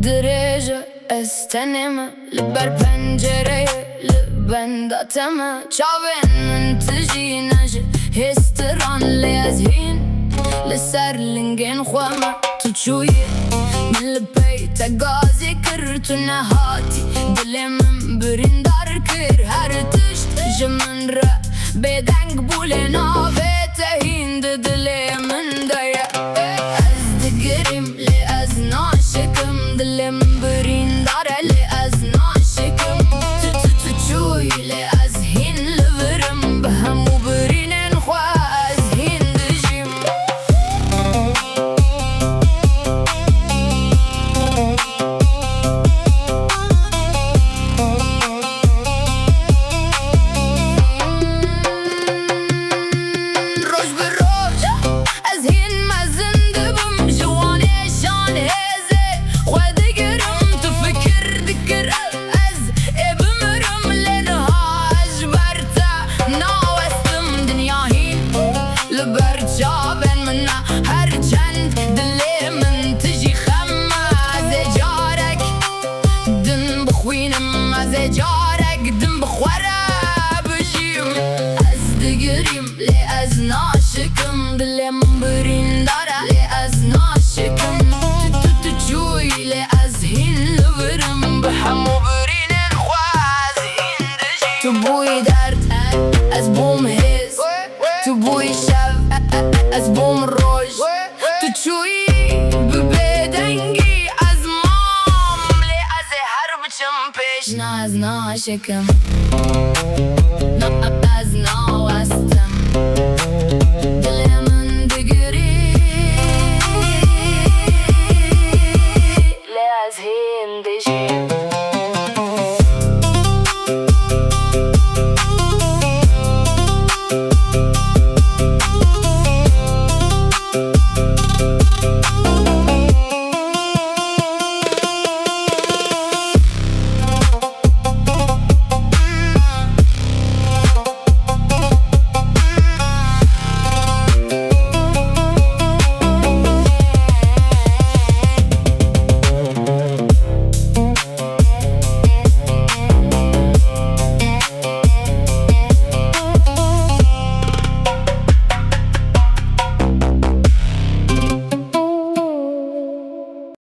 Derece استنم لبر پنجره لبنداتم چاون من تجي نجي هستران لازهين لسر لنجين خوما تشوي من البيت غازي كرت نهاتي دلي من برندار كر هرتش جمن را بدنگ بولنا بتهين دلي من دايا از دقريم لي از ناشكم دلي من برندار لي از ناشكم تشوي لي از هين لبرم بهم وبرينن خواز هين دجيم روش بروش از هين مزند بم جواني شان هزي خود قرم تفكر ذكر از بمرم لنها اجبرتا ناوستم دنيا هين لبرجابن منا هر چند دلي من تجي خماز جارك دن بخوينم از جارك دن بخورا بجيم از دقريم لي از ناشكم دلي من برين دارا لي از ناشكم تجوي لي از هين لبرم بحمو برين خواز هين دجيم تبوي درد از بوم هز تبوي شب از بوم روش تشوي ببدنگی از مام لی از هر بچم پیش نه از ناشکم